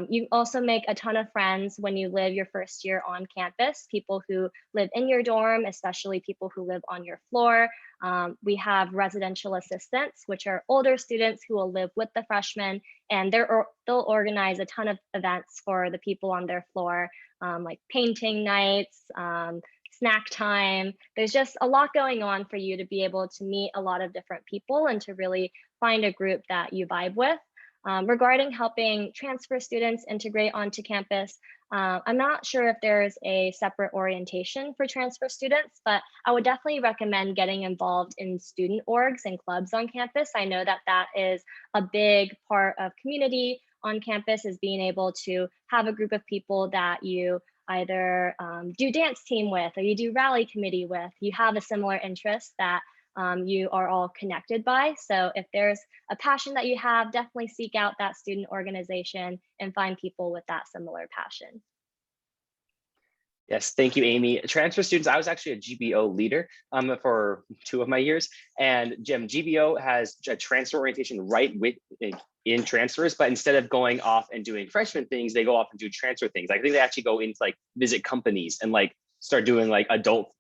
You also make a ton of friends when you live your first year on campus, people who live in your dorm, especially people who live on your floor. We have residential assistants, which are older students who will live with the freshmen, and they'll organize a ton of events for the people on their floor, like painting nights, snack time. There's just a lot going on for you to be able to meet a lot of different people and to really find a group that you vibe with. Regarding helping transfer students integrate onto campus, I'm not sure if there's a separate orientation for transfer students, but I would definitely recommend getting involved in student orgs and clubs on campus. I know that that is a big part of community on campus, is being able to have a group of people that you either do dance team with, or you do rally committee with. You have a similar interest that you are all connected by. So if there's a passion that you have, definitely seek out that student organization and find people with that similar passion. Yes, thank you, Amy. Transfer students, I was actually a GBO leader for 2 of my years. And Jim, GBO has a transfer orientation right in transfers, but instead of going off and doing freshman things, they go off and do transfer things. I think they actually go into like visit companies and like start doing like adult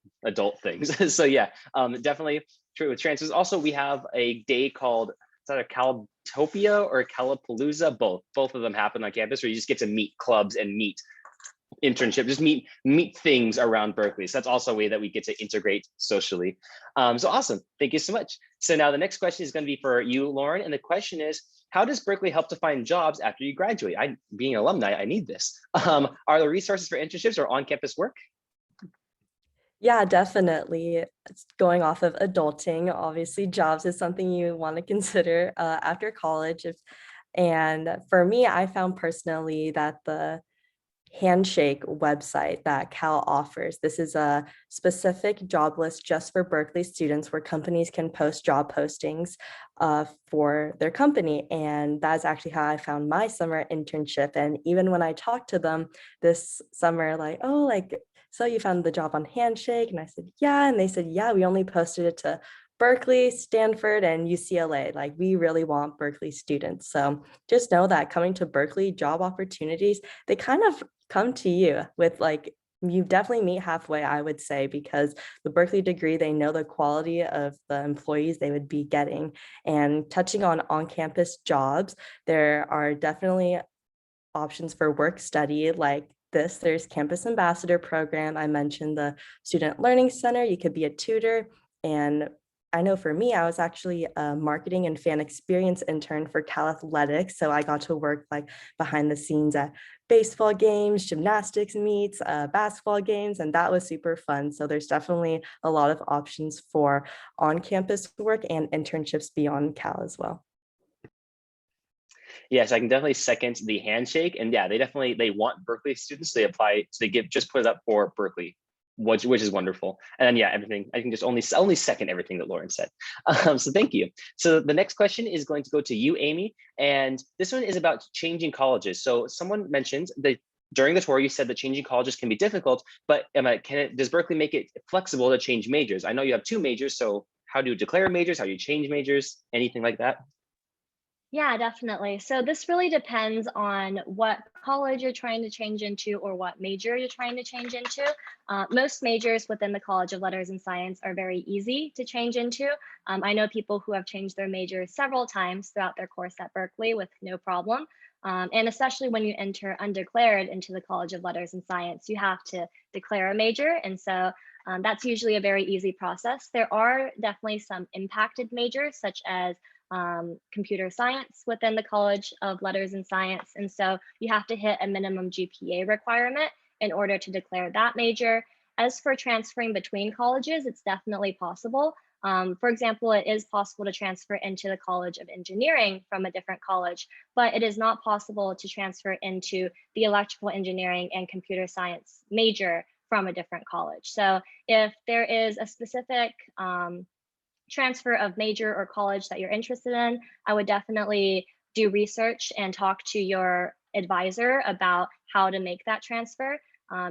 things. So yeah, definitely true with transfers. Also, we have a day called, it's either Caltopia or Calapalooza. Both of them happen on campus, where you just get to meet clubs and meet internship, just meet things around Berkeley. So that's also a way that we get to integrate socially. So awesome, thank you so much. So now the next question is going to be for you, Lauren, and the question is, how does Berkeley help to find jobs after you graduate? Being an alumni, I need this. Are there resources for internships or on-campus work? Yeah, definitely. It's going off of adulting, obviously jobs is something you want to consider after college. And for me, I found personally that the Handshake website that Cal offers, this is a specific job list just for Berkeley students, where companies can post job postings for their company. And that's actually how I found my summer internship. And even when I talked to them this summer, like, oh, like, so you found the job on Handshake? And I said, yeah. And they said, yeah, we only posted it to Berkeley, Stanford, and UCLA. Like, we really want Berkeley students. So just know that coming to Berkeley, job opportunities, they kind of come to you with, like, you definitely meet halfway, I would say, because the Berkeley degree, they know the quality of the employees they would be getting. And touching on campus jobs, there are definitely options for work study like this. There's campus ambassador program. I mentioned the student learning center. You could be a tutor. And I know for me, I was actually a marketing and fan experience intern for Cal Athletics. So I got to work like behind the scenes at baseball games, gymnastics meets, basketball games, and that was super fun. So there's definitely a lot of options for on-campus work and internships beyond Cal as well. Yes, I can definitely second the Handshake. And yeah, they want Berkeley students. They apply, so they just put it up for Berkeley, which is wonderful. And then yeah, everything, I can just only second everything that Lauren said. So thank you. So the next question is going to go to you, Amy. And this one is about changing colleges. So someone mentioned that during the tour, you said that changing colleges can be difficult, but does Berkeley make it flexible to change majors? I know you have 2 majors, so how do you declare majors? How do you change majors? Anything like that? Yeah, definitely. So this really depends on what college you're trying to change into or what major you're trying to change into. Most majors within the College of Letters and Science are very easy to change into. I know people who have changed their majors several times throughout their course at Berkeley with no problem. And especially when you enter undeclared into the College of Letters and Science, you have to declare a major. And so that's usually a very easy process. There are definitely some impacted majors, such as computer science within the College of Letters and Science. And so you have to hit a minimum GPA requirement in order to declare that major. As for transferring between colleges, it's definitely possible. For example, it is possible to transfer into the College of Engineering from a different college, but it is not possible to transfer into the electrical engineering and computer science major from a different college. So if there is a specific transfer of major or college that you're interested in, I would definitely do research and talk to your advisor about how to make that transfer.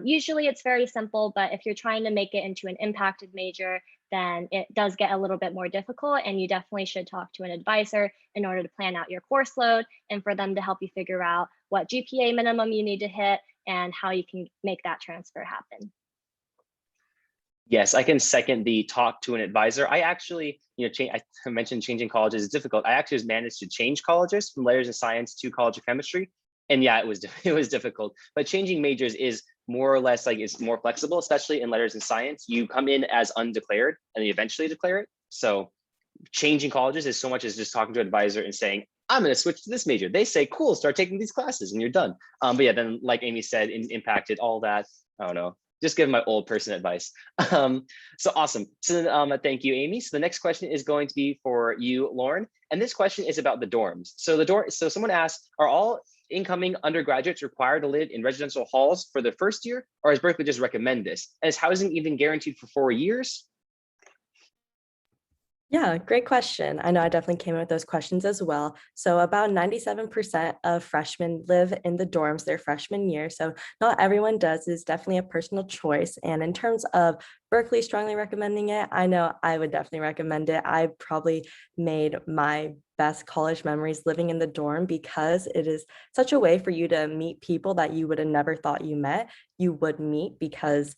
Usually it's very simple, but if you're trying to make it into an impacted major, then it does get a little bit more difficult, and you definitely should talk to an advisor in order to plan out your course load and for them to help you figure out what GPA minimum you need to hit and how you can make that transfer happen. Yes, I can second the talk to an advisor. I actually, I mentioned changing colleges is difficult. I actually managed to change colleges from Letters of Science to College of Chemistry. And yeah, it was difficult, but changing majors is more or less like it's more flexible, especially in Letters of Science. You come in as undeclared and you eventually declare it. So changing colleges is so much as just talking to an advisor and saying, I'm going to switch to this major. They say, cool, start taking these classes and you're done. But yeah, then like Amy said, impacted all that. I don't know, just give my old person advice. So awesome. So thank you, Amy. So the next question is going to be for you, Lauren. And this question is about the dorms. So someone asked, are all incoming undergraduates required to live in residential halls for the first year, or does Berkeley just recommend this? And is housing even guaranteed for 4 years? Yeah, great question. I know I definitely came up with those questions as well. So about 97% of freshmen live in the dorms their freshman year. So not everyone does. It's definitely a personal choice. And in terms of Berkeley strongly recommending it, I know I would definitely recommend it. I probably made my best college memories living in the dorm because it is such a way for you to meet people that you would have never thought you would meet because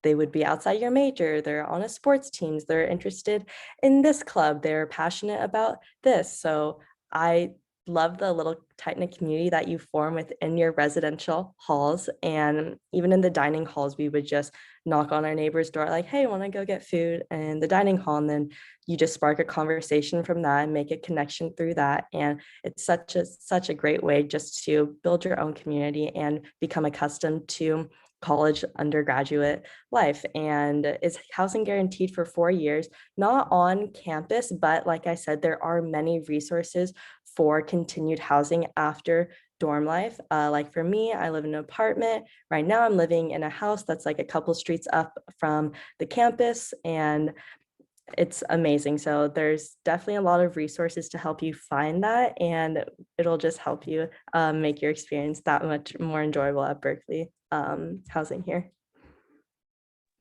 they would be outside your major, they're on a sports teams, they're interested in this club, they're passionate about this. So I love the little tight-knit community that you form within your residential halls. And even in the dining halls, we would just knock on our neighbor's door like, hey, want to go get food in the dining hall? And then you just spark a conversation from that and make a connection through that. And it's such a great way just to build your own community and become accustomed to college undergraduate life. And is housing guaranteed for 4 years, not on campus, but like I said, there are many resources for continued housing after dorm life. Like for me, I live in an apartment. Right now I'm living in a house that's like a couple streets up from the campus, and it's amazing. So there's definitely a lot of resources to help you find that, and it'll just help you make your experience that much more enjoyable at Berkeley housing here.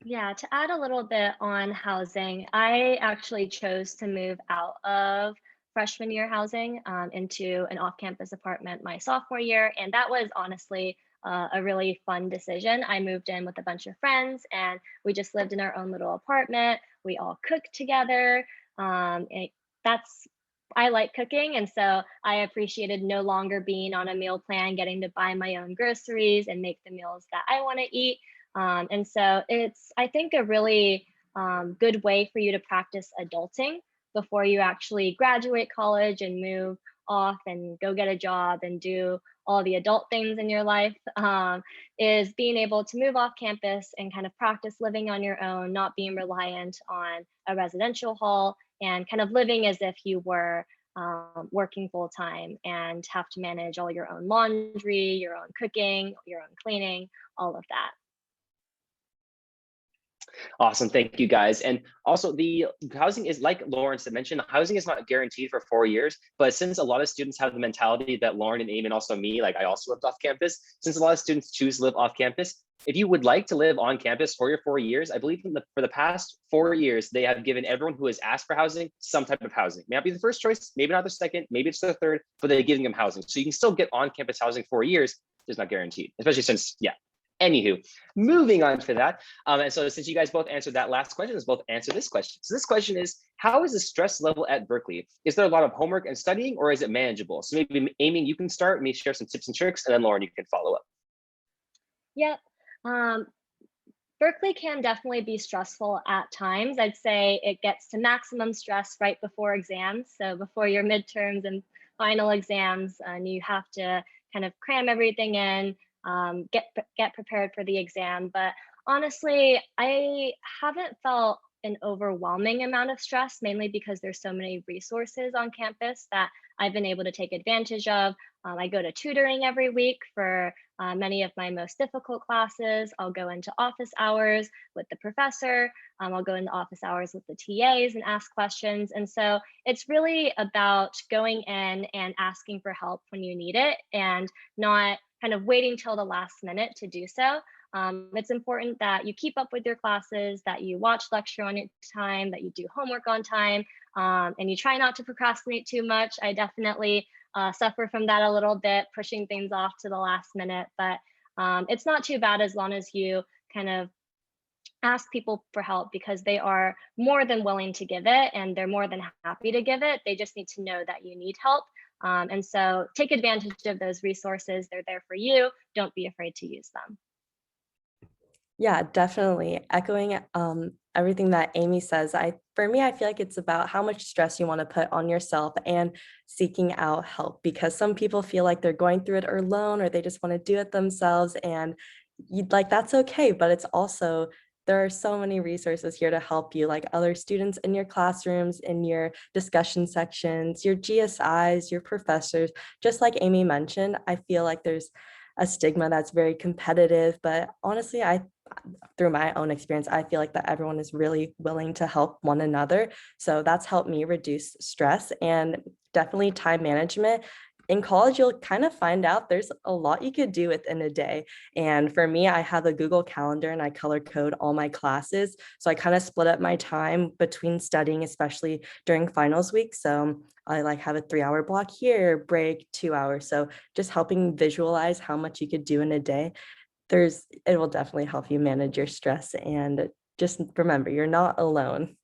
Yeah, to add a little bit on housing, I actually chose to move out of freshman year housing into an off-campus apartment my sophomore year. And that was honestly a really fun decision. I moved in with a bunch of friends and we just lived in our own little apartment. We all cooked together. That's I like cooking, and so I appreciated no longer being on a meal plan, getting to buy my own groceries and make the meals that I want to eat. And so it's, I think, a really good way for you to practice adulting before you actually graduate college and move off and go get a job and do all the adult things in your life, is being able to move off campus and kind of practice living on your own, not being reliant on a residential hall, and kind of living as if you were working full time and have to manage all your own laundry, your own cooking, your own cleaning, all of that. Awesome, thank you guys. And also the housing is, like Lawrence had mentioned, housing is not guaranteed for 4 years, but since a lot of students have the mentality that Lauren and Amy and also me, like I also lived off campus, since a lot of students choose to live off campus, if you would like to live on campus for your 4 years, I believe for the past 4 years, they have given everyone who has asked for housing some type of housing. May not be the first choice, maybe not the second, maybe it's the third, but they're giving them housing. So you can still get on campus housing 4 years, it's not guaranteed, especially since, yeah. Anywho, moving on to that. And so since you guys both answered that last question, let's both answer this question. So this question is, how is the stress level at Berkeley? Is there a lot of homework and studying, or is it manageable? So maybe Amy, you can start, maybe share some tips and tricks, and then Lauren, you can follow up. Yep. Berkeley can definitely be stressful at times. I'd say it gets to maximum stress right before exams. So before your midterms and final exams, and you have to kind of cram everything in, get prepared for the exam. But honestly, I haven't felt an overwhelming amount of stress, mainly because there's so many resources on campus that I've been able to take advantage of. I go to tutoring every week for many of my most difficult classes. I'll go into office hours with the professor. I'll go into office hours with the TAs and ask questions. And so it's really about going in and asking for help when you need it and not kind of waiting till the last minute to do so. It's important that you keep up with your classes, that you watch lecture on your time, that you do homework on time, and you try not to procrastinate too much. I definitely suffer from that a little bit, pushing things off to the last minute, but it's not too bad as long as you kind of ask people for help, because they are more than willing to give it and they're more than happy to give it. They just need to know that you need help. And so take advantage of those resources. They're there for you. Don't be afraid to use them. Yeah, definitely. Echoing everything that Amy says, I for me, I feel like it's about how much stress you want to put on yourself and seeking out help, because some people feel like they're going through it alone or they just want to do it themselves. And you'd like, that's okay. But it's also, there are so many resources here to help you, like other students in your classrooms, in your discussion sections, your GSIs, your professors. Just like Amy mentioned, I feel like there's a stigma that's very competitive, but honestly, through my own experience, I feel like that everyone is really willing to help one another. So that's helped me reduce stress and definitely time management. In college, you'll kind of find out there's a lot you could do within a day. And for me, I have a Google Calendar and I color code all my classes. So I kind of split up my time between studying, especially during finals week. So I like have a 3-hour block here, break 2 hours. So just helping visualize how much you could do in a day, it will definitely help you manage your stress. And just remember, you're not alone.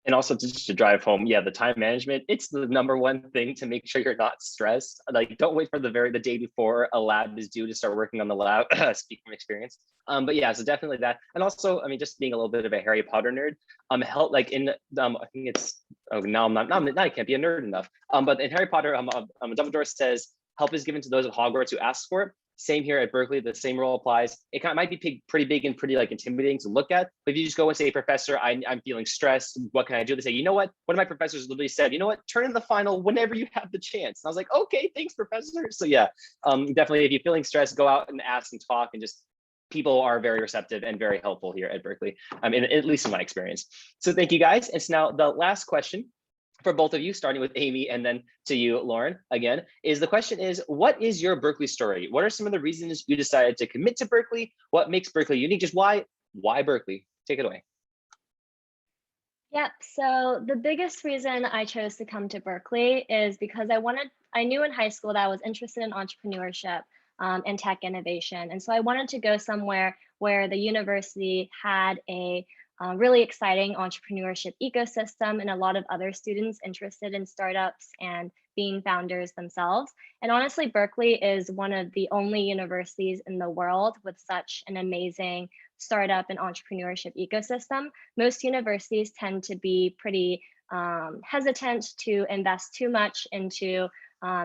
And also just to drive home, yeah, the time management, it's the number one thing to make sure you're not stressed. Like, don't wait for the day before a lab is due to start working on the lab. Speak from experience. But yeah, so definitely that. And also, I mean, just being a little bit of a Harry Potter nerd, help like in I think it's, oh, now I can't be a nerd enough. But in Harry Potter, Dumbledore says help is given to those at Hogwarts who ask for it. Same here at Berkeley, the same rule applies. It might be pretty big and pretty like intimidating to look at, but if you just go and say, professor, I'm feeling stressed, what can I do? They say, you know what? One of my professors literally said, you know what? Turn in the final whenever you have the chance. And I was like, okay, thanks, professor. So yeah, definitely if you're feeling stressed, go out and ask and talk, and just people are very receptive and very helpful here at Berkeley, at least in my experience. So thank you guys. And so now the last question for both of you, starting with Amy and then to you, Lauren, again, the question is, what is your Berkeley story? What are some of the reasons you decided to commit to Berkeley? What makes Berkeley unique? Just why Berkeley? Take it away. Yep. So the biggest reason I chose to come to Berkeley is because I knew in high school that I was interested in entrepreneurship and tech innovation. And so I wanted to go somewhere where the university had a really exciting entrepreneurship ecosystem and a lot of other students interested in startups and being founders themselves. And honestly, Berkeley is one of the only universities in the world with such an amazing startup and entrepreneurship ecosystem. Most universities tend to be pretty hesitant to invest too much into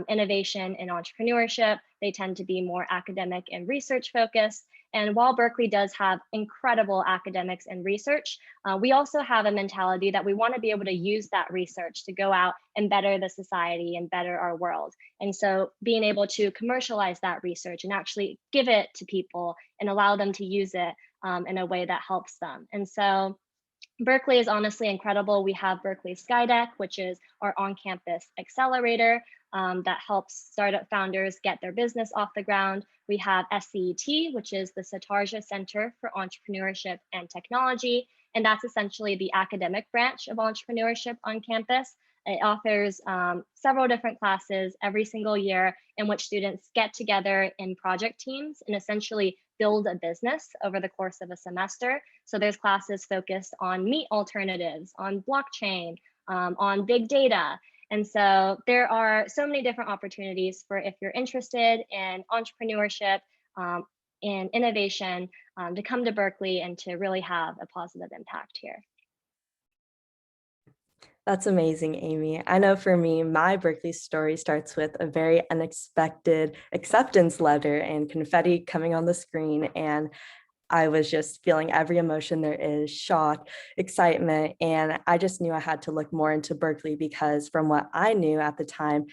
innovation and entrepreneurship. They tend to be more academic and research focused. And while Berkeley does have incredible academics and research, we also have a mentality that we want to be able to use that research to go out and better the society and better our world. And so being able to commercialize that research and actually give it to people and allow them to use it in a way that helps them. And so Berkeley is honestly incredible. We have Berkeley Skydeck, which is our on-campus accelerator that helps startup founders get their business off the ground. We have SCET, which is the Satarja Center for Entrepreneurship and Technology, and that's essentially the academic branch of entrepreneurship on campus. It offers several different classes every single year in which students get together in project teams and essentially build a business over the course of a semester. So there's classes focused on meat alternatives, on blockchain, on big data. And so there are so many different opportunities for if you're interested in entrepreneurship and innovation to come to Berkeley and to really have a positive impact here. That's amazing, Amy. I know for me, my Berkeley story starts with a very unexpected acceptance letter and confetti coming on the screen. And I was just feeling every emotion there is, shock, excitement. And I just knew I had to look more into Berkeley because from what I knew at the time,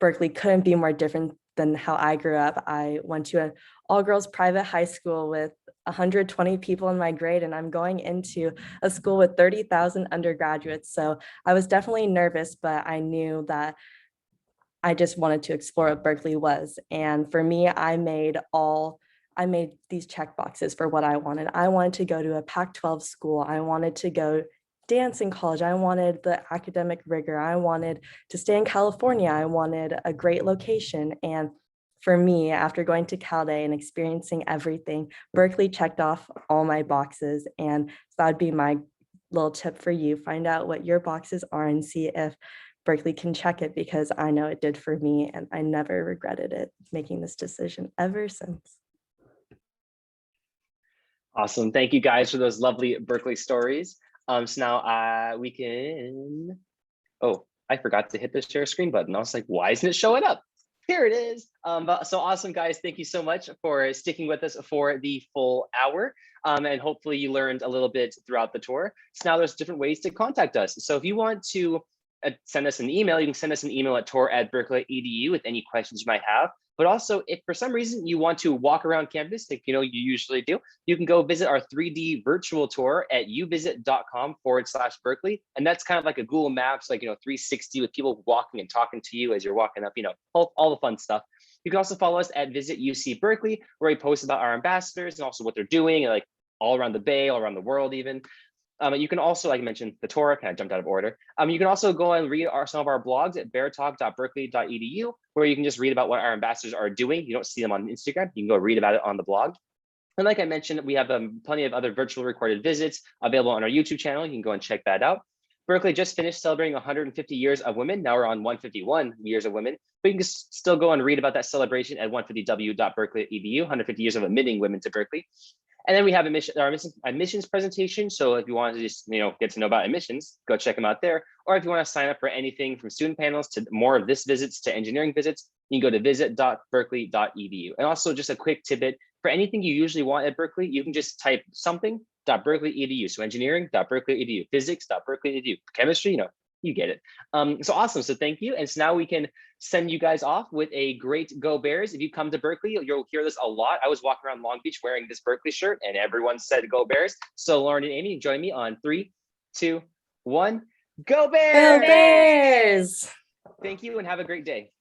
Berkeley couldn't be more different than how I grew up. I went to an all-girls private high school with 120 people in my grade, and I'm going into a school with 30,000 undergraduates. So I was definitely nervous, but I knew that I just wanted to explore what Berkeley was. And for me, I made these check boxes for what I wanted. I wanted to go to a Pac-12 school. I wanted to go dance in college. I wanted the academic rigor. I wanted to stay in California. I wanted a great location. And for me, after going to Cal Day and experiencing everything, Berkeley checked off all my boxes. And that would be my little tip for you. Find out what your boxes are and see if Berkeley can check it, because I know it did for me and I never regretted it making this decision ever since. Awesome. Thank you guys for those lovely Berkeley stories. So now we can, oh, I forgot to hit the share screen button. I was like, why isn't it showing up? Here it is. So awesome, guys. Thank you so much for sticking with us for the full hour. And hopefully you learned a little bit throughout the tour. So now there's different ways to contact us. So if you want to send us an email, you can send us an email at tour@berkeley.edu with any questions you might have. But also, if for some reason you want to walk around campus, like you usually do, you can go visit our 3D virtual tour at uvisit.com/Berkeley. And that's kind of like a Google Maps, like 360 with people walking and talking to you as you're walking up, all the fun stuff. You can also follow us at Visit UC Berkeley, where we post about our ambassadors and also what they're doing, like all around the Bay, all around the world even. You can also, like I mentioned, the tour, kind of jumped out of order. You can also go and read some of our blogs at beartalk.berkeley.edu, where you can just read about what our ambassadors are doing. You don't see them on Instagram. You can go read about it on the blog. And like I mentioned, we have plenty of other virtual recorded visits available on our YouTube channel. You can go and check that out. Berkeley just finished celebrating 150 years of women. Now we're on 151 years of women. But you can just still go and read about that celebration at 150w.berkeley.edu, 150 years of admitting women to Berkeley. And then we have our admissions presentation. So if you want to just get to know about admissions, go check them out there. Or if you want to sign up for anything from student panels to more of this visits to engineering visits, you can go to visit.berkeley.edu. And also just a quick tidbit, for anything you usually want at Berkeley, you can just type something.berkeley.edu. So engineering.berkeley.edu, physics.berkeley.edu, chemistry, you get it. So awesome. So thank you. And so now we can send you guys off with a great Go Bears. If you come to Berkeley, you'll hear this a lot. I was walking around Long Beach wearing this Berkeley shirt and everyone said Go Bears. So Lauren and Amy, join me on 3, 2, 1. Go Bears! Go Bears! Thank you and have a great day.